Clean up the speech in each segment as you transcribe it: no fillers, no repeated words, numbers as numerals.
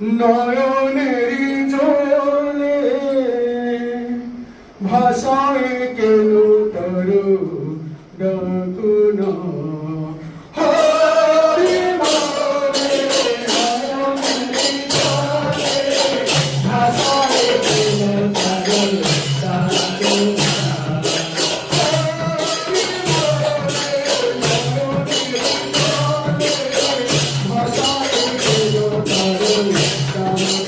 নয়নেরই জলে ভাষায় কেন তর ডাকুন হরি বলে নয়নেরই জলে ভাষায় কেন তর ডাকুন Come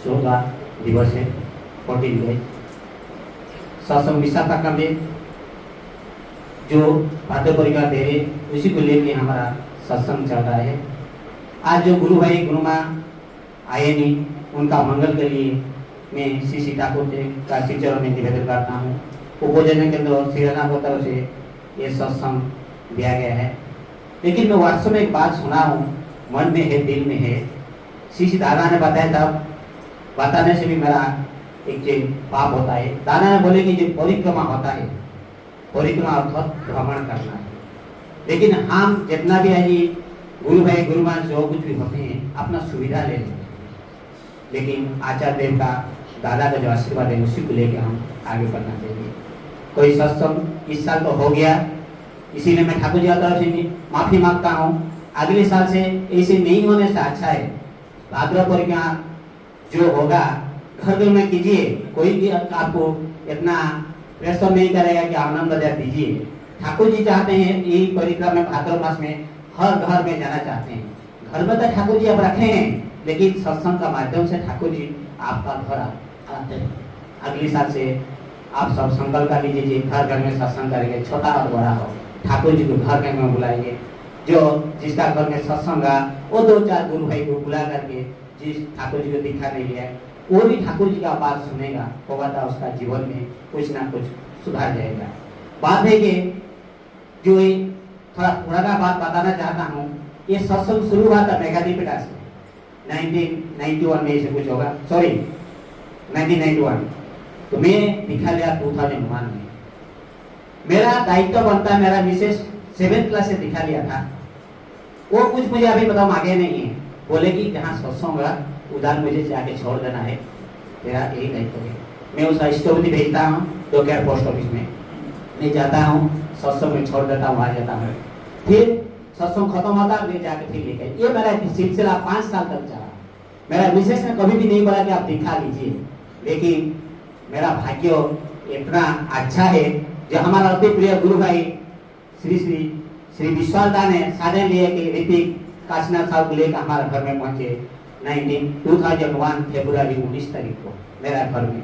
14 दिवस है, 14 डेज सत्संग विशाखा में जो भाद्र परिवार दे रहे उसी को लेके हमारा सत्संग चल रहा है। आज जो गुरु भाई गुरु माँ आए नहीं, उनका मंगल के लिए मैं श्री श्री ठाकुर जी का श्री चरणों में निवेदन करता हूँ। उपभोजन केंद्र श्री राम की तरफ से ये सत्संग दिया गया है। लेकिन मैं वास्तव में एक बात सुना हूँ, मन में है, दिल में है। श्री श्री दादा ने बताया, तब बताने से भी मेरा एक जो पाप होता है। दादा ने बोले कि जो परिक्रमा होता है, परिक्रमा अर्थात भ्रमण करना है। लेकिन हम जितना भी है गुरु भाई गुरु माँ जो कुछ भी होते हैं अपना सुविधा ले लेते हैं। लेकिन आचार्य देव का, दादा का जो आशीर्वाद है उसी को लेकर हम आगे बढ़ना चाहिए। कोई सत्संग इस साल तो हो गया, इसीलिए मैं ठाकुर जी की तरफ से माफी मांगता हूँ। अगले साल से ऐसे नहीं होने से अच्छा है भाद्र परिक्रमा जो होगा घर घर में कीजिए। कोई भी आपको इतना प्रेशर नहीं करेगा कि आनंद बजा दीजिए। ठाकुर जी चाहते हैं यही परिक्रमा में भाद्र मास में हर घर में जाना चाहते हैं। घर में तो ठाकुर जी आप रखे हैं, लेकिन सत्संग का माध्यम से ठाकुर जी आपका घर आते हैं। अगले साल से आप सब संकल्प कर लीजिए, घर घर में सत्संग करेंगे, छोटा और बड़ा हो, ठाकुर जी को घर घर में बुलाएंगे। जो जिसका घर में सत्संग है वो 2-4 गुरु भाई को बुला करके जिस ठाकुर जी को दिखा नहीं लिया वो भी ठाकुर जी का बात सुनेगा, होगा तो उसका जीवन में कुछ ना कुछ सुधार जाएगा। बात है कि जो थोड़ा पुराना बात बताना चाहता हूँ। ये सत्संग शुरू हुआ था मेघादीपिटा से 1991 में, ऐसे कुछ होगा, सॉरी 1991। तो मैं दिखा लिया 2001 में। मेरा दायित्व बनता है, मेरा मिसेस 7th क्लास से दिखा लिया था। वो कुछ मुझे अभी बताओ आगे नहीं है, बोले कि जहाँ सत्संग है उधर मुझे जाके छोड़ देना है, तेरा यही दायित्व है। मैं उसका स्टोरी भेजता हूँ डोकेर पोस्ट ऑफिस में, मैं जाता हूँ सत्संग में छोड़ देता हूँ, आ जाता हूँ। फिर सत्संग खत्म होता है, मैं जाके फिर लेकर, ये मेरा सिलसिला 5 साल तक चला। मेरा मिसेस ने कभी भी नहीं बोला कि आप दिखा लीजिए, लेकिन मेरा भाग्य इतना अच्छा है जो हमारा अति प्रिय गुरु भाई श्री विश्वासदा ने साधन लिए कि ऋतिक काशीनाथ साहब को लेकर हमारे घर में पहुंचे 2001 फरवरी 19 तारीख को मेरा घर में।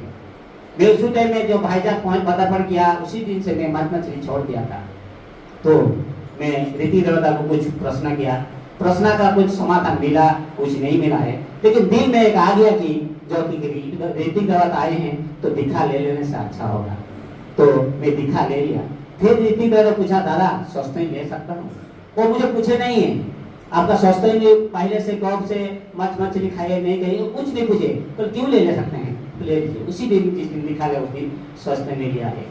मैं उसी टाइम में जो भाईजान पदार्पण किया उसी दिन से मैं मत मछली छोड़ दिया था। तो मैं ऋतिक देवता को कुछ प्रश्न किया, प्रश्न का कुछ समाधान मिला, कुछ नहीं मिला है, लेकिन दिल में एक आ गया कि जो ऋतिक देवता आए हैं तो दिखा ले लेने से अच्छा होगा। तो मैं दिखा ले लिया। फिर ऋतिक देवता पूछा, दादा सस्ते ले सकता हूँ? वो मुझे पूछे नहीं है आपका सस्ते में पहले से कब से मछली खाए नहीं गई, कुछ नहीं पूछे, तो क्यों ले सकते हैं, ले लीजिए। उसी दिन जिस दिन दिखा ले उस दिन सस्ते में लिया है।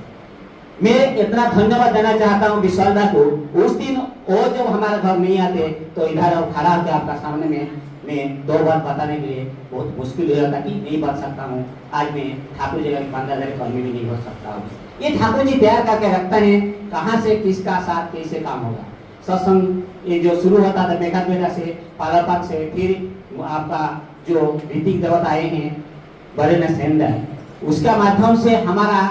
मैं इतना धन्यवाद देना चाहता हूँ विशालदा को। उस दिन और जब हमारे घर नहीं आते तो इधर खड़ा होकर आपका सामने में मैं 2 बात बताने के लिए बहुत मुश्किल हो जाता कि नहीं बता सकता हूँ। आज मैं ठाकुर जी का 15,000 कर्मी भी नहीं हो सकता हूँ। ये ठाकुर जी तैयार करके रखते हैं, कहाँ से किसका साथ कैसे काम होगा। सत्संग ये जो शुरू होता था मेघादीपिटा से, पालापाक से, फिर आपका जो ऋतिक देवता आए हैं बड़े न सेंदा, उसका माध्यम से हमारा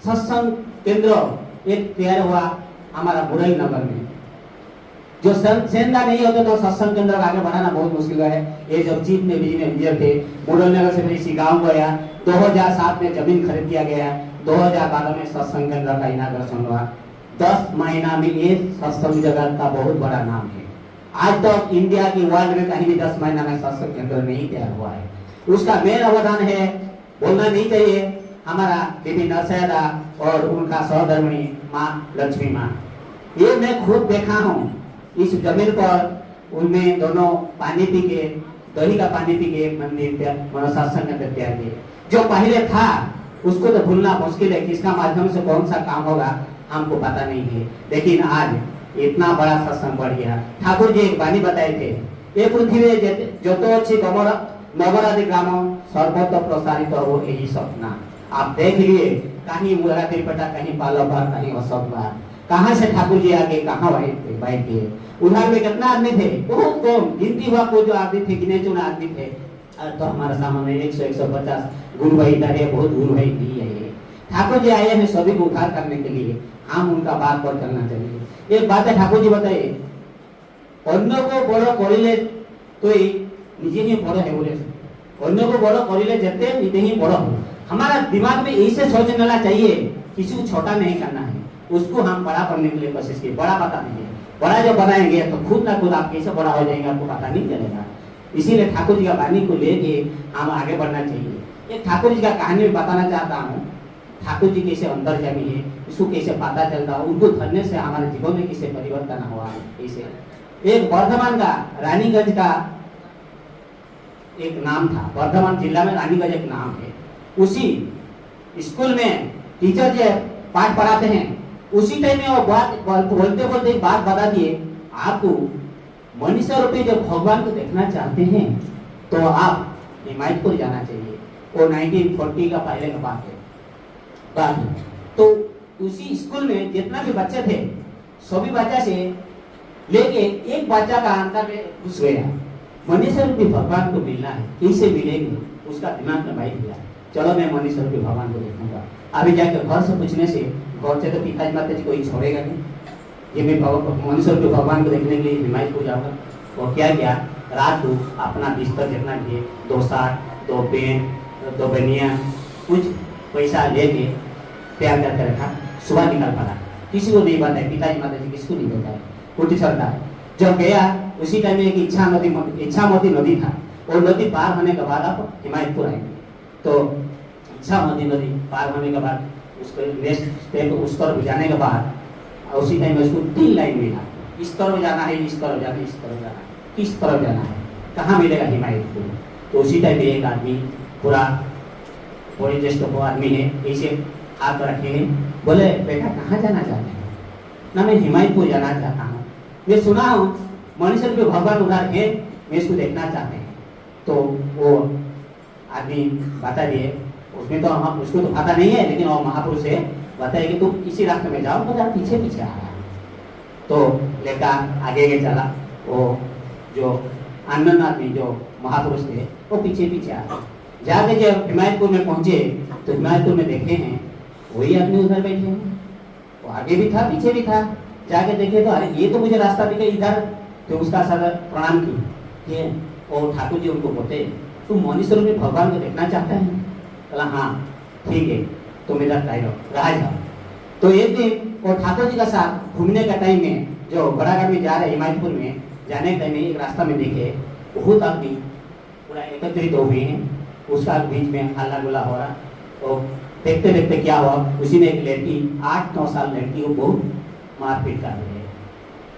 सत्संग केंद्र एक तैयार हुआ हमारा बुरई नगर में। जो सेंदा नहीं होते तो सत्संग केंद्र आगे बढ़ाना बहुत मुश्किल है। ये जब चीफ में इंजीनियर थे, बुरई नगर से मैं इसी गाँव गया। 2007 में जमीन खरीद किया गया, 2012 में सत्संग केंद्र का इनाग्रेशन हुआ। 10 महीना में ये सत्संग जगत का बहुत बड़ा नाम है। आज तक तो इंडिया की वर्ल्ड में कहीं भी 10 महीना में सत्संग केंद्र नहीं तैयार हुआ है। उसका मेन अवदान है, बोलना नहीं चाहिए, हमारा बीबी नरसैदा और उनका सहधर्मिणी माँ लक्ष्मी माँ। ये मैं खुद देखा हूँ इस जमीन पर। उनमें दोनों पानी पी के, दही का पानी पी के मंदिर सत्संग केंद्र तैयार किए। जो पहले था उसको तो भूलना मुश्किल है, किसका माध्यम से कौन सा काम होगा हमको पता नहीं है। लेकिन आज इतना बड़ा सत्संग बढ़ गया। ठाकुर जी एक वाणी बताए थे, ये पृथ्वी जो तो अच्छी नवराधि ग्राम सर्वत्र प्रसारित हो यही सपना। आप देख लिए कहीं मुरा त्रिपटा, कहीं पालोपार, कहीं अशोकबार, कहाँ से ठाकुर जी आगे कहाँ बैठे। उधर में कितना आदमी थे, बहुत कम गिनती हुआ को जो आदमी थे, गिने चुने आदमी थे। तो हमारे सामने 100-150 गुरु भाई इधर, बहुत गुरु भाई भी है। ठाकुर जी आए हैं सभी को उद्धार करने के लिए, हम उनका बात पर करना चाहिए। एक बात है ठाकुर जी बताइए, अन्य को बड़ो करिले तो निजे ही बड़ो है बोले, अन्य को बड़ो करिले जते निते ही बड़ो हो। हमारा दिमाग में ऐसे सोचना चाहिए, किसी को छोटा नहीं करना है, उसको हम बड़ा करने के लिए कोशिश की, बड़ा बता दीजिए। बड़ा जब बनाएंगे तो खुद ना खुद आप कैसे बड़ा हो जाएंगे आपको पता नहीं चलेगा। इसीलिए ठाकुर जी का वाणी को लेके हम आगे बढ़ना चाहिए। एक ठाकुर जी का कहानी में बताना चाहता हूँ, ठाकुर जी कैसे अंदर जमी है, इसको कैसे पता चलता, उनको धरने से हमारे जीवन में कैसे परिवर्तन हुआ। कैसे एक वर्धमान का रानीगंज का एक नाम था, वर्धमान जिला में रानीगंज एक नाम है। उसी स्कूल में टीचर जो पाठ पढ़ाते हैं, उसी टाइम में वो बात बोलते बोलते एक बात बता दिए, आपको मनीषा रूपी जब भगवान को देखना चाहते हैं तो आप हिमायतपुर जाना चाहिए। वो 1940 का पहले का बात है। तो उसी स्कूल में जितना भी बच्चे थे, सभी बच्चा से लेके एक बच्चा का अंदर में घुस गया, मनीषा रूपी भगवान को मिलना है, कैसे मिलेंगे, उसका दिमाग में बैठ गया, चलो मैं मनीषा रूपी भगवान को देखूंगा। अभी जाकर घर से पूछने से, घर से तो पिताजी माता जी कोई छोड़ेगा नहीं, ये मैं मनीषा रूपी भगवान को देखने के लिए हिमायतपुर जाऊंगा। और क्या किया, रात को अपना बिस्तर जितना किए, 2 साट, 2 पेन, 2 बनिया, कुछ पैसा लेके तैयार करके रखा, सुबह निकल पड़ा। किसी को नहीं बताया, पिताजी माता जी किसको नहीं बताया, कुटी चलता है। जब गया उसी टाइम में एक इच्छामती नदी था, और नदी पार होने के बाद आप हिमायतपुर आएंगे। तो इच्छामती नदी पार होने के बाद उसको नेक्स्ट स्टेप उस तरफ जाने के बाद उसी टाइम में उसको 3 लाइन मिला, इस तरफ जाना है, इस तरफ जाना है, इस तरफ जाना है, किस तरफ जाना है, कहाँ मिलेगा हिमायतपुर। तो उसी टाइम में एक आदमी पूरा बड़ी ज्येष्ठ आदमी है, ऐसे हाथ रखे हैं, बोले बेटा कहाँ जाना चाहते हैं? ना मैं हिमायतपुर जाना चाहता हूँ, मैं सुना हूँ मनीषा रूपी भगवान उधर है, मैं इसको देखना चाहते हैं। तो वो आदमी बता दिए, उसमें तो हम उसको तो पता नहीं है, लेकिन वो महापुरुष है, बताया कि तुम इसी रास्ते में जाओ, तो पीछे पीछे आ रहा है। तो लेकर आगे के चला, वो जो आनंद आदमी जो महापुरुष थे वो पीछे पीछे आ रहे। जाके जब हिमायतपुर में पहुंचे तो हिमायतपुर में देखे हैं वही आदमी उधर बैठे हैं, वो आगे भी था पीछे भी था। जाके देखे तो अरे ये तो मुझे रास्ता दिखे इधर। तो उसका सर प्रणाम की, और ठाकुर जी उनको बोलते, तुम मनीषा रूपी भगवान को देखना चाहते हैं? बोला हाँ ठीक है, तुम इधर रहा जाओ। तो एक दिन वो ठाकुर जी का साथ घूमने का टाइम में जो बड़ागढ़ में जा रहे हिमायतपुर में जाने के टाइम में एक रास्ता में देखे बहुत आदमी पूरा एकत्रित हो गए हैं, उसका बीच में हल्ला गुल्ला हो रहा। तो देखते देखते क्या हुआ, उसी ने एक लड़की 8-9 साल लड़की को बहुत मारपीट कर रही है।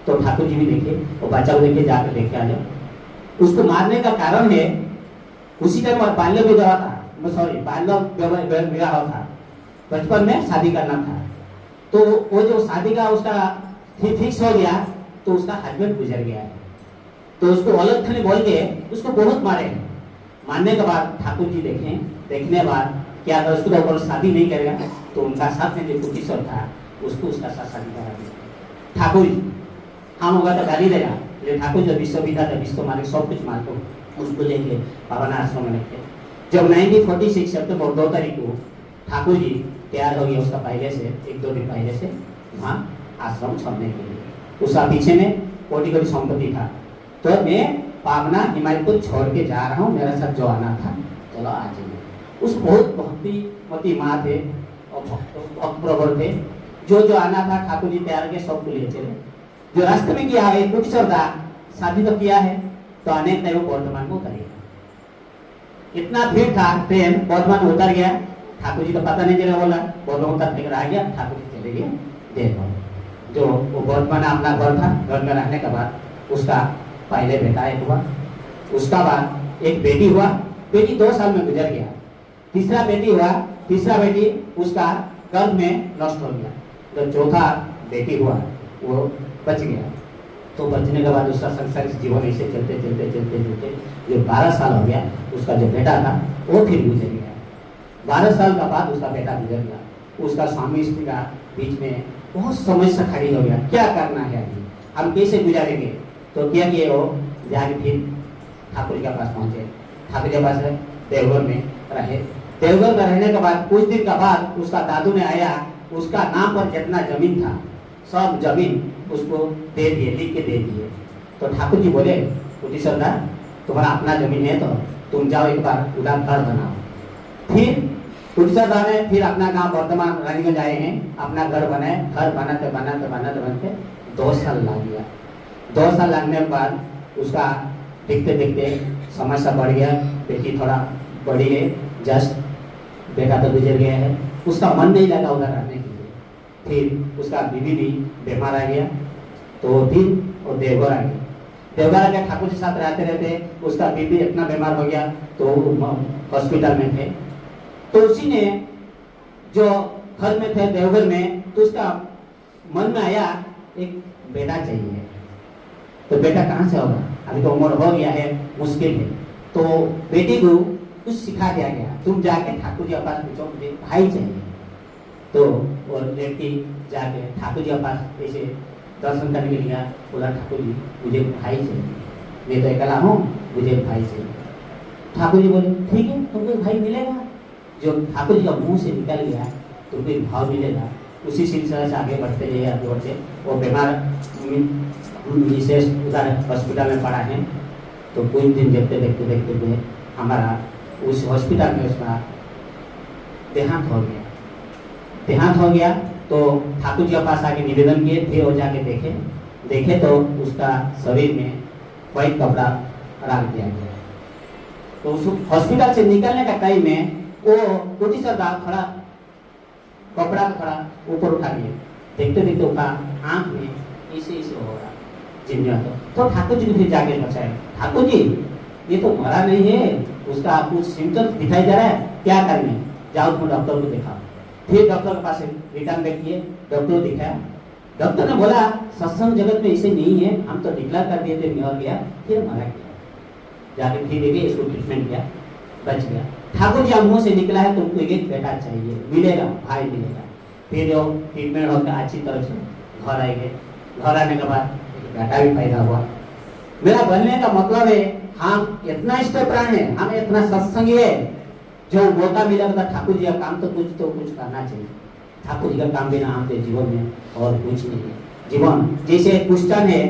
तो ठाकुर जी भी देखे, वो बच्चा को देखे, जाकर देखे आ जाओ। उसको मारने का कारण है उसी टाइम बाल्य विवाह था, सॉरी बाल्य विवाह था, बचपन में शादी करना था। तो वो जो शादी का उसका फिक्स हो गया, तो उसका हस्बैंड गुजर गया है। तो उसको अलग थने बोल के उसको बहुत मारे। मारने के बाद ठाकुर जी देखें, देखने के बाद क्या अगर उसको तो शादी नहीं करेगा, तो उनका साथ में जो कुटीश्वर था उसको उसका साथ शादी करा दिया। ठाकुर जी हम होगा तो गाली देगा, लेकिन ठाकुर जो विश्वविद्यालय विश्व मालिक सब कुछ मालको उसको लेके पावन आश्रम में लेके जब 1946 सितंबर 2 तारीख को ठाकुर जी तैयार हो गए, उसका पहले से 1-2 दिन पहले से वहाँ आश्रम छोड़ने के लिए। उसका पीछे में कोटि कोटि संपत्ति था। तो मैं पावना हिमायतपुर छोड़ के जा रहा हूँ, मेरे साथ जो आना था चलो आ जाइए। उस बहुत भक्तिमती माँ थे और भक्त प्रबल थे, जो आना था ठाकुर जी तैयार के सबको ले चले। जो रास्ते में किया है कुछ था, शादी तो किया है, तो अनेक नहीं वो वर्धमान को करेगा। इतना भीड़ था, ट्रेन वर्धमान उतर गया, ठाकुर जी को पता नहीं चला, बोला वर्धमान उतर के रह गया, ठाकुर जी चले गए। देखो जो वो वर्धमान अपना घर था, घर में रहने के बाद उसका पहले बेटा एक हुआ, उसका बाद एक बेटी हुआ, बेटी 2 साल में गुजर गया। तीसरा बेटी हुआ, तीसरा बेटी उसका गर्भ में नष्ट हो गया। तो चौथा बेटी हुआ वो बच गया। तो बचने के बाद उसका संसारिक जीवन ऐसे चलते चलते चलते चलते जो 12 साल हो गया, उसका जो बेटा था वो फिर गुजर गया। 12 साल का बाद उसका बेटा गुजर गया। उसका स्वामी स्त्री का बीच में बहुत समस्या खड़ी हो गया, क्या करना है अभी, हम कैसे गुजारेंगे। तो क्या किए वो जाके फिर ठाकुर जी के पास पहुंचे। ठाकुर जी के पास देवघर में रहे। देवघर में रहने के बाद कुछ दिन के बाद उसका दादू ने आया, उसका नाम पर जितना जमीन था सब जमीन उसको दे दिए, लिख के दे दिए। तो ठाकुर जी बोले कुटीश्वर दा तुम्हारा अपना जमीन है तो तुम जाओ एक बार उधर घर बनाओ। फिर उड़ीसा ने फिर अपना गांव वर्तमान रानीगंज आए हैं, अपना घर बनाए। घर बनाते बनाते बनाते बनाते 2 साल लग गया। 2 साल लगने के बाद उसका देखते देखते समस्या बढ़ गया। बेटी थोड़ा बड़ी है, जस्ट बेटा तो गुजर गया है, उसका मन नहीं लगा उधर रहने के लिए। फिर उसका बीवी भी बीमार आ गया, तो फिर वो देवघर आ गया। देवघर आके ठाकुर जी साथ रहते रहते उसका बीवी इतना बीमार हो गया तो हॉस्पिटल में थे। तो उसी ने जो घर में थे देवघर में, तो उसका मन में आया एक बेटा चाहिए। तो बेटा कहाँ से होगा, अभी तो उम्र हो गया है, मुश्किल है। तो बेटी को कुछ सिखा दिया गया, तुम जाके ठाकुर जी के पास पूछो मुझे भाई चाहिए। तो वो लड़की जाके ठाकुर जी के पास ऐसे दर्शन करने के लिए बोला, ठाकुर जी मुझे भाई चाहिए, मैं तो अकेला हूँ, मुझे भाई चाहिए। ठाकुर जी बोले ठीक है, तुमको भाई मिलेगा। जो ठाकुर जी का मुंह से निकल गया तुमको एक भाव मिलेगा। उसी सिलसिले से आगे बढ़ते गए, आगे बढ़ते वो बीमार विशेष उधर हॉस्पिटल में पड़ा है। तो कुछ दिन देखते देखते देखते हुए हमारा उस हॉस्पिटल में उसका देहांत हो गया। देहांत हो गया तो ठाकुर जी के पास आके निवेदन किए थे, और जाके देखे तो उसका शरीर में व्हाइट कपड़ा रख दिया गया। तो उस हॉस्पिटल से निकलने का टाइम में वो टूटी सरदार थोड़ा कपड़ा थोड़ा ऊपर उठा लिए, देखते देखते उसका आंख में ऐसे ऐसे हो रहा जिन्ना। तो ठाकुर जी को फिर जाके बचाए, ठाकुर जी ये तो मरा नहीं है, उसका कुछ सिम्टम्स दिखाई दे रहा है, क्या करेंगे, जाओ तुम डॉक्टर को दिखाओ। फिर डॉक्टर के पास रिटर्न बैक किए, डॉक्टर को दिखाया। डॉक्टर ने बोला सत्संग जगत में ऐसे नहीं है, हम तो डिक्लेयर कर दिए थे मर गया, फिर मरा गया। जाके फिर देखिए इसको ट्रीटमेंट किया, बच गया। ठाकुर जी मुंह से निकला है तुमको एक बेटा चाहिए, मिलेगा, भाई मिलेगा। फिर वो ट्रीटमेंट होकर अच्छी तरह से घर आएंगे। घर आने के बाद बेटा भी पैदा हुआ। मेरा बनने का मतलब है हम इतना इष्टप्राण है, हम इतना सत्संगी है, जो मौका मिला था ठाकुर जी का काम तो कुछ करना चाहिए। ठाकुर जी का काम बिना हमारे जीवन में और कुछ नहीं है। जीवन जैसे क्वेश्चन है,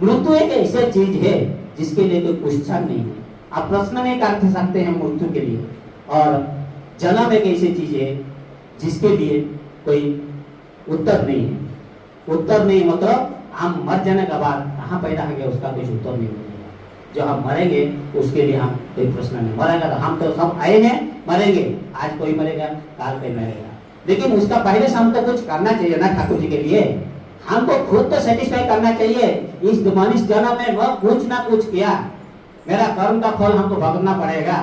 मृत्यु एक ऐसी चीज है जिसके लिए कोई क्वेश्चन नहीं है, आप प्रश्न नहीं कर सकते हैं मृत्यु के लिए। और जन्म एक ऐसी चीज है जिसके लिए कोई उत्तर नहीं है। उत्तर नहीं मतलब हम मर जाने के बाद कहाँ पैदा होंगे उसका कुछ उत्तर नहीं मिलेगा। जो हम मरेंगे उसके लिए हम कोई प्रश्न नहीं, मरेगा तो हम तो सब आए हैं, मरेंगे, आज कोई मरेगा, काल कोई मरेगा, लेकिन उसका पहले से हम तो कुछ करना चाहिए ना ठाकुर जी के लिए। हमको खुद तो सेटिस्फाई करना चाहिए। इस मनुष्य जन्म में वह कुछ ना कुछ किया, मेरा कर्म का फल हमको भोगना पड़ेगा।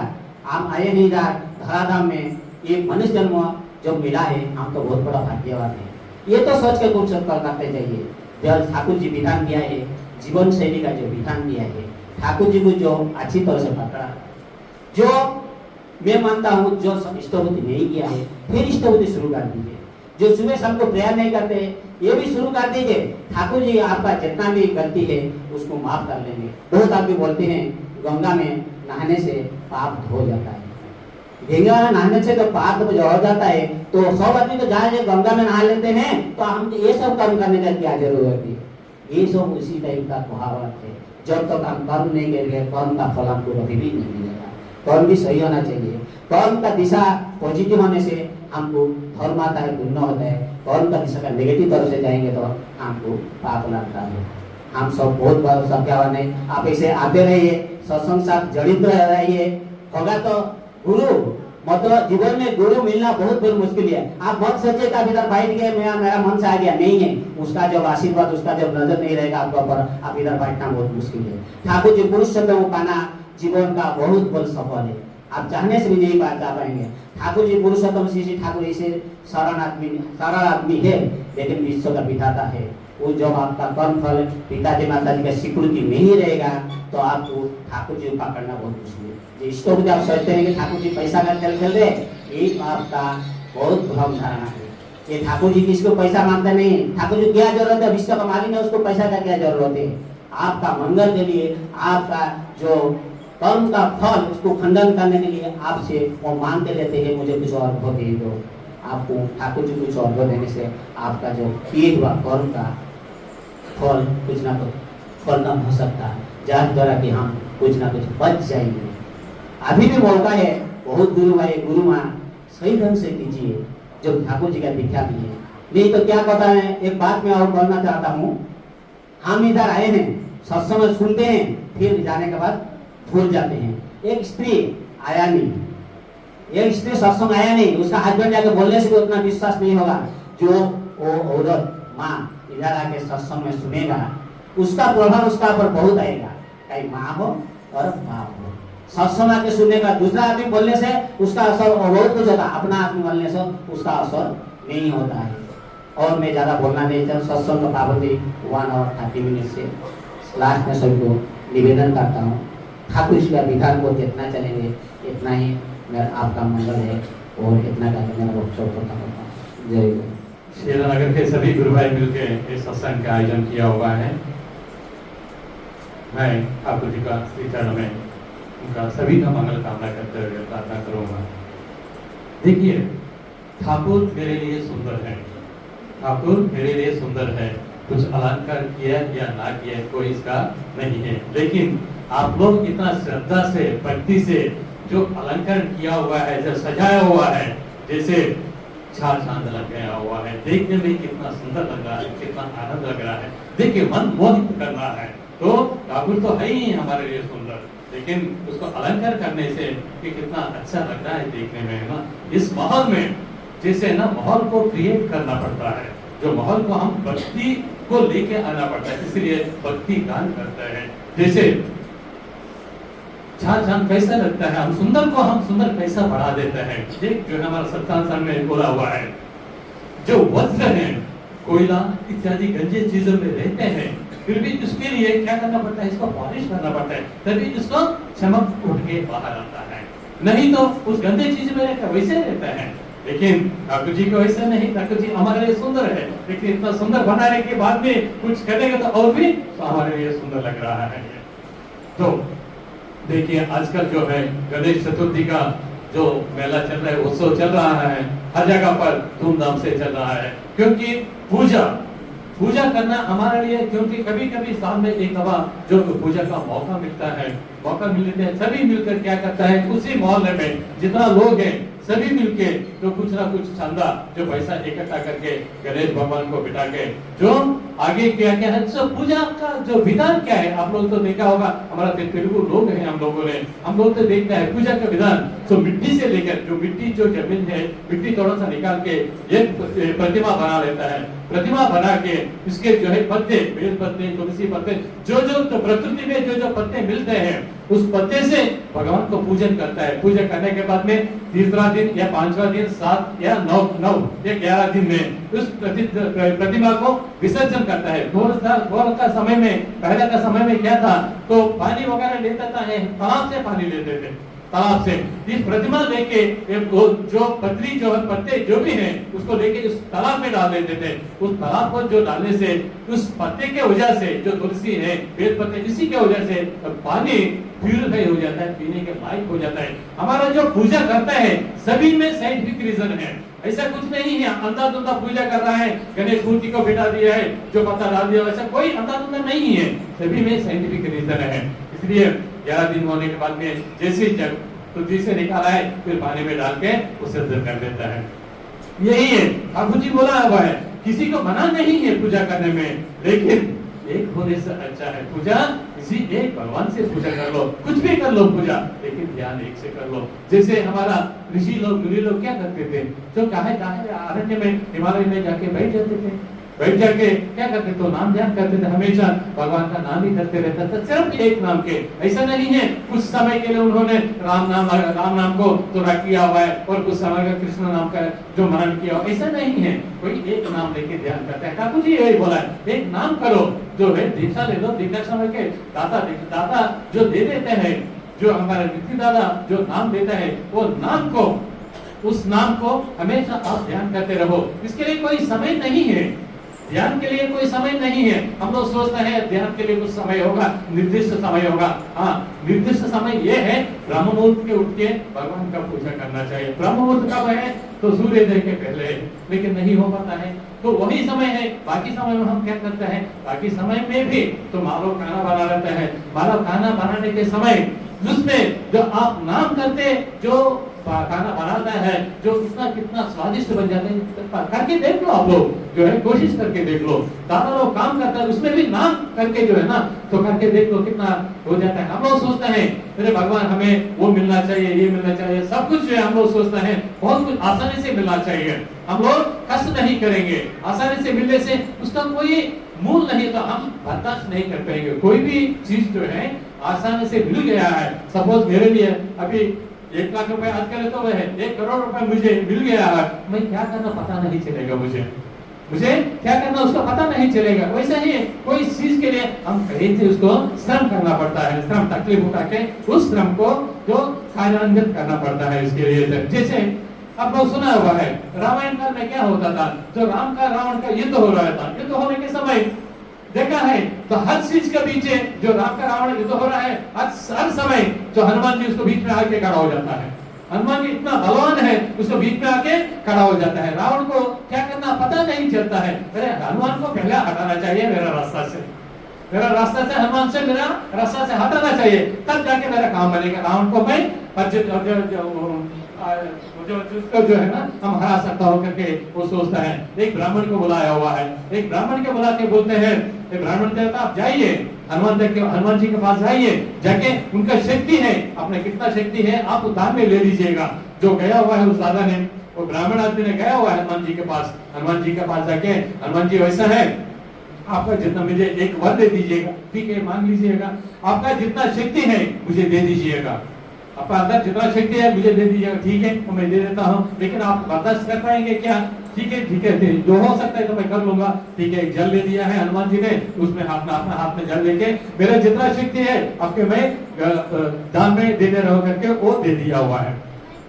हम आए नहीं धराधाम में, ये मनुष्य जन्म जो मिला है हम तो बहुत बड़ा भाग्यवान है। ये तो सोच के कुछ करना चाहिए। जब ठाकुर जी विधान दिया है, जीवन शैली का जो विधान दिया है, ठाकुर जी को जो अच्छी तरह से पकड़ा, जो मैं मानता हूँ जो इष्टभूति नहीं किया है, फिर इष्टभूति शुरू कर दीजिए। जो सुबह सबको प्रेयर नहीं करते ये भी शुरू कर दीजिए। ठाकुर जी आपका जितना भी गलती है उसको माफ कर लेंगे। बहुत आदमी बोलते हैं गंगा में नहाने से पाप धो जाता है, गंगा में नहाने से तो पाप हो जाता है, तो सब आदमी तो जहाँ गंगा में नहा लेते हैं, तो हम ये सब काम करने का क्या जरूरत है। ये सब उसी टाइप का कहावत है। जब तक हम कर्म नहीं करेंगे कर्म का फल हमको कभी भी नहीं मिलेगा। कर्म भी सही होना चाहिए। कर्म का दिशा पॉजिटिव होने से हमको धर्म आता है, पुण्य होता है। कर्म का दिशा का नेगेटिव तरफ से जाएंगे तो हमको पाप लगता है। हम सब बहुत सत्यावान है। आप ऐसे आते रहिए, सत्संग साथ जड़ित रहिए, होगा तो गुरु मतलब जीवन में गुरु मिलना बहुत बहुत मुश्किल है। आप मत सोचिए कि इधर बैठ गए मेरा मन से आ गया, नहीं है। उसका जब आशीर्वाद, उसका जब नजर नहीं रहेगा आपका ऊपर, आप इधर बैठना बहुत मुश्किल है। ठाकुर जी पुरुषोत्तम पाना जीवन का बहुत बड़ा सफल है, आप चाहने से भी नहीं जा पाएंगे। ठाकुर जी पुरुषोत्तम श्री ठाकुर ऐसे सरल आदमी है, लेकिन विश्व का विधाता है। वो जब आपका कर्म फल पिताजी माता जी का स्वीकृति नहीं रहेगा तो आपको ठाकुर जी को पकड़ना बहुत मुश्किल है। इसको भी आप सोचते हैं कि ठाकुर जी पैसा का खेल खेल रहे, ये आपका बहुत भ्रम धारणा है। ये ठाकुर जी किसको पैसा मांगते नहीं। ठाकुर जी क्या जरूरत है, विश्व का मालिक है, उसको पैसा का क्या जरूरत है। आपका मंगल के लिए, आपका जो कर्म का फल उसको खंडन करने के लिए आपसे वो मांग के लेते हैं, मुझे कुछ और भोग दे दो। आपको ठाकुर जी कुछ और देने से आपका जो किए हुआ कर्म का फल कुछ ना कुछ फल कम हो सकता है, जहाँ द्वारा कि हम कुछ ना कुछ बच जाएंगे। अभी भी मौका है, बहुत गुरु भाई गुरु माँ सही ढंग से कीजिए जो ठाकुर जी का दीक्षा दिए। नहीं तो क्या पता है, एक बात मैं और बोलना चाहता हूँ, हम इधर आए हैं, सत्संग सुनते हैं, फिर जाने के बाद भूल जाते हैं। एक स्त्री आया नहीं, एक स्त्री सत्संग आया नहीं, उसका हस्बैंड जाके बोलने से भी उतना विश्वास नहीं होगा। जो वो औरत माँ इधर आके सत्संग में सुनेगा, उसका प्रभाव उसका ऊपर बहुत आएगा, चाहे माँ हो और बाप हो। सत्संग आके सुनने का दूसरा आदमी बोलने से उसका असर बहुत कुछ होता, अपना आदमी बोलने से उसका असर नहीं होता है। और मैं ज्यादा बोलना नहीं चाहता, सत्संग का पाबंदी 1 और 30 मिनट से लास्ट में सबको निवेदन करता हूँ, ठाकुर जी का विधान को जितना चलेंगे इतना ही मेरा आपका मंगल है, और इतना का मेरा वक्तव्य होता हूँ। जय गुरु। श्रीनगर के सभी गुरु भाई मिलकर इस सत्संग का आयोजन किया हुआ है। मैं ठाकुर जी का श्री चरण में उनका सभी का मंगल कामना करते हुए प्रार्थना करूंगा। देखिए, ठाकुर मेरे लिए सुंदर है, ठाकुर मेरे लिए सुंदर है, कुछ अलंकार किया या ना किया कोई इसका नहीं है, लेकिन आप लोग इतना श्रद्धा से भक्ति से जो अलंकार किया हुआ है, जो सजाया हुआ है, जैसे चार चांद लग गया हुआ है, देखने में कितना सुंदर लग रहा है, कितना आनंद लग रहा है, देखिए मन मोहित कर रहा है। तो ठाकुर तो है ही हमारे लिए सुंदर, लेकिन उसको अलंकार करने से कि कितना अच्छा लग रहा है देखने में, है ना। इस माहौल में जैसे ना माहौल को क्रिएट करना पड़ता है, जो माहौल को हम भक्ति को लेके आना पड़ता है, इसलिए भक्ति गान करते हैं। जैसे चार चांद कैसा लगता है, हम सुंदर को हम सुंदर कैसा बढ़ा देते हैं। एक जो हमारा सत्संग में बोला हुआ है, जो वज्र है, कोयला इत्यादि गंजे चीजों में रहते हैं, फिर भी इसके लिए क्या करना पड़ता है, इसको पॉलिश करना पड़ता है, तभी इसको चमक उठ के बाहर आता है। नहीं तो उस गंदे चीज में रहकर वैसे रहता है। लेकिन ठाकुर जी को ऐसा नहीं, ठाकुर जी हमारे लिए सुंदर है, लेकिन इतना सुंदर बनाने के बाद में कुछ करेंगे तो और भी तो हमारे लिए सुंदर लग रहा है। तो देखिए, आजकल जो है गणेश चतुर्थी का जो मेला चल रहा है, उत्सव चल रहा है, हर जगह पर धूमधाम से चल रहा है, क्योंकि पूजा करना हमारे लिए, क्योंकि कभी कभी साल में एक दफा जो पूजा का मौका मिलता है, मौका मिलते हैं सभी मिलकर क्या करता है, उसी मोहल्ले में जितना लोग हैं सभी मिलके जो कुछ ना कुछ चंदा जो पैसा इकट्ठा करके गणेश भगवान को बिठा के जो आगे क्या क्या है, सब पूजा का जो विधान क्या है, आप लोग तो देखा होगा, हमारा तेलुगु लोग हैं, हम लोग तो देखते हैं पूजा का विधान। तो मिट्टी से लेकर जो मिट्टी जो जमीन है, मिट्टी थोड़ा सा निकाल के एक प्रतिमा बना लेता है, प्रतिमा बना के इसके जो है पत्ते, बेल पत्ते, तुलसी पत्ते, जो तो प्रकृति में जो पत्ते मिलते हैं, उस पत्ते से भगवान को पूजन करता है। पूजा करने के बाद में तीसरा दिन या 5वां दिन, 7 या 9 या 11 दिन में उस प्रतिमा को विसर्जन करता है। दौर का समय में, पहले का समय में क्या था, तो पानी वगैरह लेता था, तालाब से पानी लेते थे, तालाब से इस प्रतिमा लेके जो पत्री जो है पत्ते जो भी हैं उसको लेके उस तालाब में डाल देते थे। उस तालाब को जो डालने से उस पत्ते के वजह से जो तुलसी है, बेल पत्ते, इसी के वजह से पानी प्यूरिफाई हो जाता है, पीने के लायक हो जाता है। हमारा जो पूजा करता है सभी में साइंटिफिक रीजन है, ऐसा कुछ नहीं है अंधा-धुंधा पूजा कर रहा है, गणेश मूर्ति को बिठा दिया है, जो पत्ता डाल दिया, ऐसा कोई अंधा-धुंधा नहीं है, सभी में साइंटिफिक रीजन है। इसलिए 11 दिन होने के बाद में जैसे जब पृथ्वी से निकाला है, फिर पानी में डाल के उसे दर्शन कर देता है। यही है ठाकुर जी बोला हुआ है, किसी को मना नहीं है पूजा करने में, लेकिन एक होने से अच्छा है पूजा, किसी एक भगवान से पूजा कर लो, कुछ भी कर लो पूजा, लेकिन ध्यान एक से कर लो। जैसे हमारा ऋषि लोग, मुनि लोग क्या करते थे, जो काहे अरण्य में, हिमालय में जाके बैठ जाते थे, बैठ जाके क्या करते, तो नाम ध्यान करते थे, हमेशा भगवान का नाम ही करते रहता था, सिर्फ एक नाम के। ऐसा नहीं है कुछ समय के लिए उन्होंने राम नाम को थोड़ा किया हुआ है और कुछ समय का कृष्ण नाम का जो मनन किया हुआ, ऐसा नहीं है। कोई एक नाम लेके ध्यान करता है। ठाकुर जी यही बोला है, एक नाम करो, जो है दीक्षा ले लो, दीक्षा समय के दाता जो दे देते हैं, जो हमारे विधि दादा जो नाम देता है, वो नाम को, उस नाम को हमेशा आप ध्यान करते रहो। इसके लिए कोई समय नहीं है, ध्यान के लिए कोई समय नहीं है। हम लोग सोचते हैं ध्यान के लिए कुछ समय होगा, निर्दिष्ट समय होगा। हाँ, निर्दिष्ट समय ये है, ब्रह्म मुहूर्त के उठ के भगवान का पूजा करना चाहिए। ब्रह्म मुहूर्त कब है, तो सूर्योदय के पहले है, लेकिन नहीं हो पाता है, तो वही समय है। बाकी समय में हम क्या करते हैं, बाकी समय में भी तो मानव खाना बना लेते हैं। मानव खाना बनाने के समय जिसमें जो आप नाम करते जो खाना बनाता है, जो कितना स्वादिष्ट बन जाते हैं, करके देख लो आप लोग, जो है कोशिश करके देख लो। दादा लोग काम करता है उसमें भी नाम करके जो है ना, तो करके देख लो कितना हो जाता है। हम लोग सोचते हैं अरे भगवान हमें वो मिलना चाहिए, ये मिलना चाहिए, सब कुछ जो है हम लोग सोचते हैं बहुत कुछ आसानी से मिलना चाहिए, हम लोग कष्ट नहीं करेंगे, आसानी से मिलने से उसका कोई मूल नहीं, तो हम बर्दाश्त नहीं कर पाएंगे। कोई भी चीज जो है आसानी से मिल गया है, सपोज मेरे लिए अभी 1 लाख रुपए आज करे तो वह 1 करोड़ रुपए मुझे मिल गया है, मैं क्या करना पता नहीं चलेगा, मुझे क्या करना उसका पता नहीं चलेगा। वैसे ही कोई चीज के लिए हम कहीं से उसको श्रम करना पड़ता है, श्रम तकलीफ उठा के उस श्रम को जो कार्यान्वित करना पड़ता है उसके लिए। जैसे आप लोग सुना हुआ है रामायण काल में क्या होता था, जो राम का रावण का युद्ध हो रहा था, युद्ध होने के समय देखा है तो हर चीज के पीछे जो राम का रावण युद्ध हो रहा है, हर समय जो हनुमान जी उसको बीच में आके खड़ा हो जाता है। हनुमान जी इतना बलवान है, उसको बीच में आके खड़ा हो जाता है। रावण को क्या करना पता नहीं चलता है, अरे हनुमान को पहले हटाना चाहिए मेरा रास्ता से, हनुमान से मेरा रास्ता से हटाना चाहिए, तब जाके मेरा काम बनेगा। रावण को मैं जो है ना हम हरा सकता हो करके वो सोचता है। एक ब्राह्मण को बुलाया हुआ है, एक ब्राह्मण के बुला के बोलते हैं, ब्राह्मण कहता आप जाइए हनुमान जी के पास जाइए, जाके उनका शक्ति है, अपने कितना शक्ति है आप उधार में ले लीजिएगा। जो गया हुआ है उस दादा ने, वो ब्राह्मण आदमी ने गया हुआ है हनुमान जी के पास जाके, हनुमान जी वैसा है आपका जितना मुझे एक वर दे दीजिएगा, ठीक है मांग लीजिएगा, आपका जितना शक्ति है मुझे दे दीजिएगा, आपका अंदर जितना शक्ति है मुझे दे दीजिएगा, ठीक है तो मैं दे देता हूँ, लेकिन आप बर्दाश्त कर पाएंगे क्या? ठीक है जो हो सकता है तो मैं कर लूंगा। ठीक है, जल ले दिया है हनुमान जी ने, उसमें अपना हाथ में जल लेके मेरा जितना शक्ति है आपके मैं दान में देते रहो करके वो दे दिया हुआ है।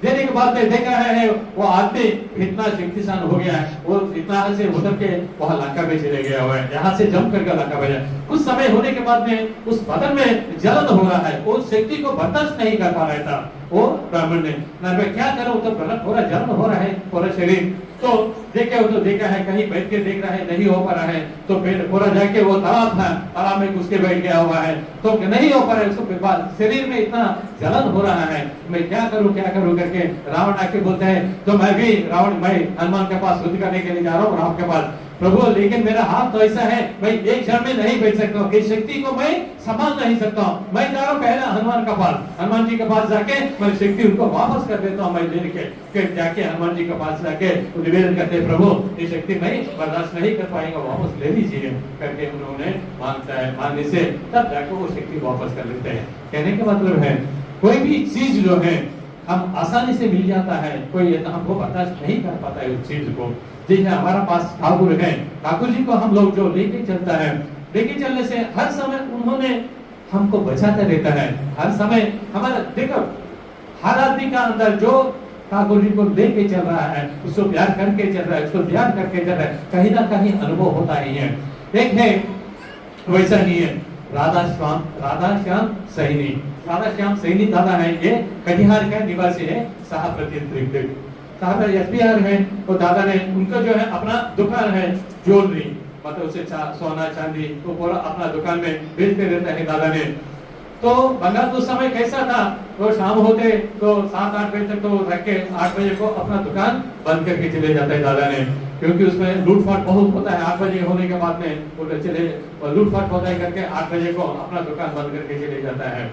देने के बाद में देख रहे हैं वो आदमी इतना शक्तिशाली हो गया है, वो इतना से उतर के वहां लंका में चले गया हुआ है, यहाँ से जम करके लंका में। कुछ समय होने के बाद में उस बदन में जलन हो रहा है, वो शक्ति को बर्दाश्त नहीं कर पा रहा था वो ब्राह्मण ने, मैं क्या करूं, तो थोड़ा जलन हो रहा है पूरा शरीर। तो देखा है कहीं बैठ के देख रहा है नहीं हो पा रहा है, तो फिर पूरा जाके वो तालाब था, तालाब में घुस के बैठ गया हुआ है, तो नहीं हो पा रहा है उसको, शरीर में इतना जलन हो रहा है, मैं क्या करूं करके रावण आके बोलते हैं, तो मैं हनुमान के पास युद्ध करने के लिए जा रहा हूँ राम के पास, प्रभु लेकिन मेरा हाथ तो ऐसा है मैं एक क्षण में नहीं बैठ सकता हूँ, इस शक्ति को मैं संभाल नहीं सकता हूँ, मैं जा रहा हूँ पहले हनुमान जी के पास जाके मैं शक्ति उनको वापस कर देता हूँ। मैं लेके जाके हनुमान जी के पास जाके निवेदन करते, प्रभु ये शक्ति मैं बर्दाश्त नहीं कर पाएंगे, वापस ले लीजिए करके उन्होंने मांगने से तब जाके वो शक्ति वापस कर लेते हैं। कहने का मतलब है कोई भी चीज जो है हम आसानी से मिल जाता है, कोई हमको बर्दाश्त नहीं कर पाता है उस चीज को। जैसे हमारा पास ठाकुर है, ठाकुर जी को हम लोग जो लेके चलता है, लेके चलने से हर समय उन्होंने हमको बचाता रहता है, हर समय हमारा देखो हर आदमी का अंदर जो ठाकुर जी को लेके चल रहा है, उसको प्यार करके चल रहा है, उसको ध्यान करके चल रहा है, कहीं ना कहीं अनुभव होता ही है। एक है वैसा ही है राधा श्याम सैनी दादा है, ये कटिहार का निवासी है, साहब एसबीआर है, तो दादा ने उनका जो है अपना दुकान है ज्वेलरी, मतलब उसे सोना चांदी तो पूरा अपना दुकान में बेचते रहता है दादा ने। तो बंगाल उस समय कैसा था, तो शाम होते तो 7-8 बजे तक तो रख के 8 बजे को अपना दुकान बंद करके चले जाता है दादा ने, क्योंकि उसमें लूटपाट बहुत होता है। 8 बजे होने के बाद में वो चले लूटपाट होता है करके 8 बजे को अपना दुकान बंद करके चले जाता है।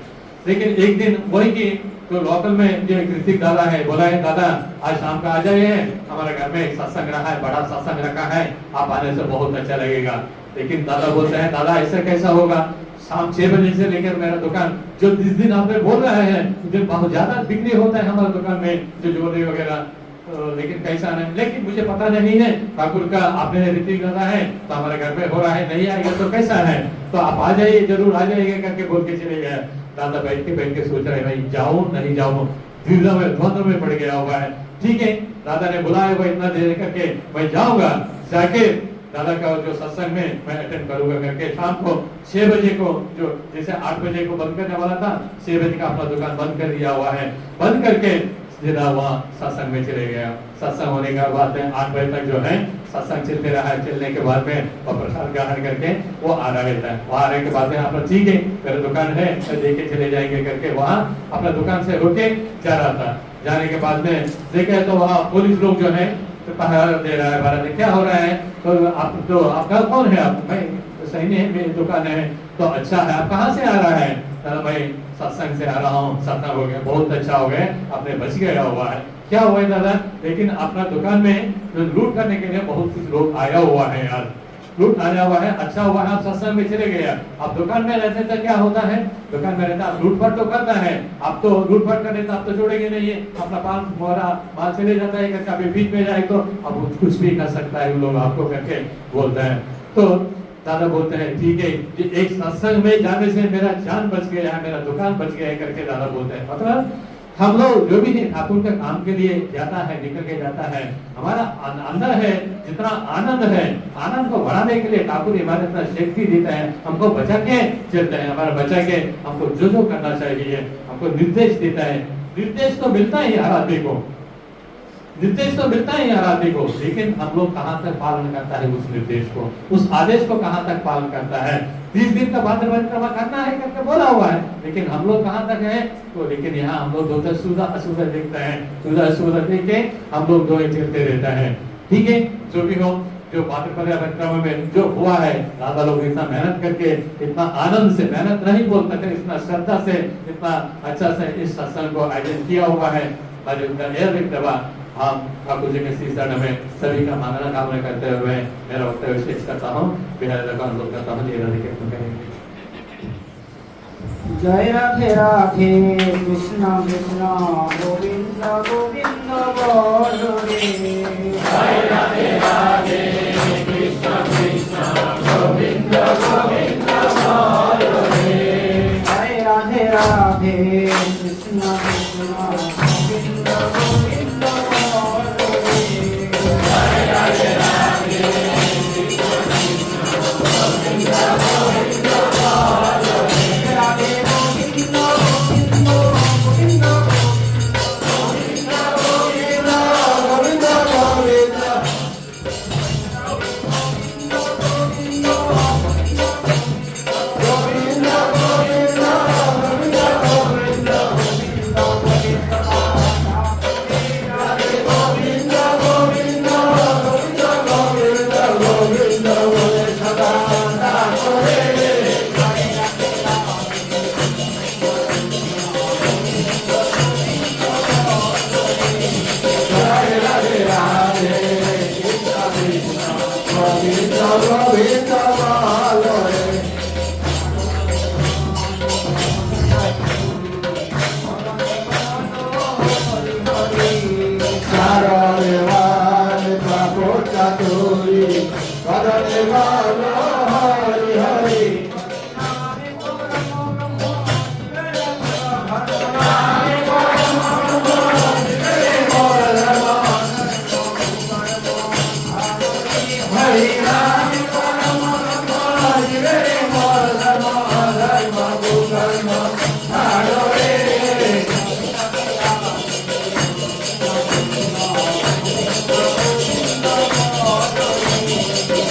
लेकिन एक दिन वही की तो लोकल में जो कृतिक दादा है, बोला है दादा आज शाम का आ जाइए, हमारे घर में सत्संग रहा है, बड़ा सत्संग रखा है, आप आने से बहुत अच्छा लगेगा। लेकिन दादा बोलते हैं दादा ऐसा कैसा होगा, शाम 6 बजे से लेकर मेरा दुकान जो जिस दिन आपने बोल रहे हैं उस दिन बहुत ज्यादा बिक्री होता है हमारे दुकान में जो ज्वेलरी वगैरह, लेकिन कैसा नहीं, लेकिन मुझे पता नहीं है ठाकुर का आपने रीति करना है तो हमारे घर में हो रहा है, नहीं आएगा तो कैसा है, तो आप आ जाइए, जरूर आ जाइएगा करके बोल के चले गए। दादा बैठ के सोच रहे भाई जाऊं नहीं जाऊं, द्वंद्व में पड़ गया हुआ है। ठीक है, दादा ने बुलाया हुआ इतना देर करके मैं जाऊंगा, जाके दादा का जो सत्संग में मैं अटेंड करूंगा करके शाम को 6 बजे को, जो जैसे 8 बजे को बंद करने वाला था, 6 बजे का अपना दुकान बंद कर दिया हुआ है। बंद करके सीधा वहाँ सत्संग में चले गया। सत्संग होने के बाद में 8 बजे तक जो है सत्संग चलते रहा है। चलने के बाद में वो प्रसाद ग्रहण करके वो आ रहा रहता है। वहाँ आने के बाद में अपना ठीक है मेरा दुकान है देखे चले जाएंगे करके वहाँ अपना दुकान से होके जा रहा था। जाने के बाद में देखे तो वहाँ पुलिस लोग जो है तो पहरा दे रहा है। भारत क्या हो रहा है तो आप तो आपका कौन है? आप भाई सही नहीं है मेरी दुकान है। तो अच्छा है आप कहाँ से आ रहा है? भाई सत्संग से आ रहा हूँ। सत्संग हो गया बहुत अच्छा हो गया आपने बच गया हुआ है। क्या हुआ है दादा? लेकिन अपना दुकान में लूट करने के लिए बहुत कुछ लोग आया हुआ है यार। लूट आया हुआ है अच्छा हुआ है आप सत्संग में चले गए। आप दुकान में रहते तो क्या होता है? दुकान में रहता आप लूटपाट तो करता है। आप तो लूटपाट करने तो आप तो छोड़ेंगे नहीं है। अपना पान मोहरा माल चले जाता है करके अभी बीच में जाए तो अब कुछ भी कर सकता है। लोग आपको करके बोलते हैं। तो दादा बोलते हैं ठीक है एक सत्संग में जाने से मेरा जान बच गया है मेरा दुकान बच गया है करके दादा बोलते हैं। मतलब हम लोग जो भी है ठाकुर के काम के लिए जाता है निकल के जाता है। हमारा अंदर है जितना आनंद है आनंद को बढ़ाने के लिए ठाकुर हमारे इतना शक्ति देता है। हमको बचा के चलते हैं। हमारा बचा के हमको जो जो करना चाहिए हमको निर्देश देता है। निर्देश तो मिलता ही हर आदमी को। निर्देश तो मिलता है हर आदमी को। लेकिन हम लोग कहाँ तक पालन करता है उस निर्देश को उस आदेश को कहाँ तक पालन करता है? 30 दिन का भाद्र परिक्रमा करना है करके बोला हुआ है। लेकिन हम लोग कहाँ तक है तो लेकिन यहाँ हम लोग दो सुधा अशुद्ध देखते हैं। सुधा अशुद्ध देख के हम लोग दो चलते रहता है। ठीक है जो भी हो जो भाद्र परिक्रमा में जो हुआ है दादा लोग इतना मेहनत करके इतना आनंद से मेहनत नहीं बोल सकते इतना श्रद्धा से इतना अच्छा से इस सत्संग को आयोजन किया हुआ है। हम ठाकुर जी के श्री शरण में सभी का मांगना कामना करते हुए मेरा वक्तव्य शेष करता हूँ। बिहार अनुरोध करता हूँ जी राधे कृष्ण करेंगे। जय राधे राधे कृष्ण कृष्ण गोविंद गोविंद बोलो रे। जय राधे राधे कृष्ण कृष्ण गोविंद गोविंद बोलो रे। जय राधे राधे कृष्ण कृष्ण गोविंद गोविंद बोलो रे। जय राधे राधे कृष्ण कृष्ण गोविंद गोविंद बोलो रे। राधे गोविंद गोविंद गोविंद गोविंद गोविंद गोविंद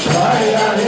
Hare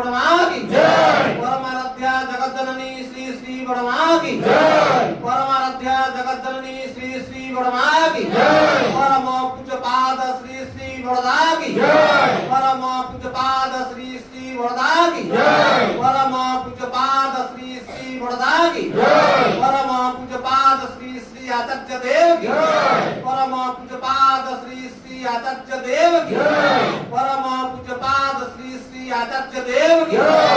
बड़मा की जय। परमाराध्या जगत जननी श्री श्री बड़मा की जय। परमाराध्या जगत जननी श्री श्री बड़मा की जय। परम पूज्य पाद श्री श्री बड़दा की जय। परम पूज्य पाद श्री श्री बड़दा की जय। परम पूज्य पाद श्री श्री बड़दा की जय। परम पूज्य पाद श्री श्री आचार्य देव की जय। परम पूज्य पाद श्री श्री आचार्य देव की जय। परम पूज्य पाद श्री श्री आचार्य देव की जय।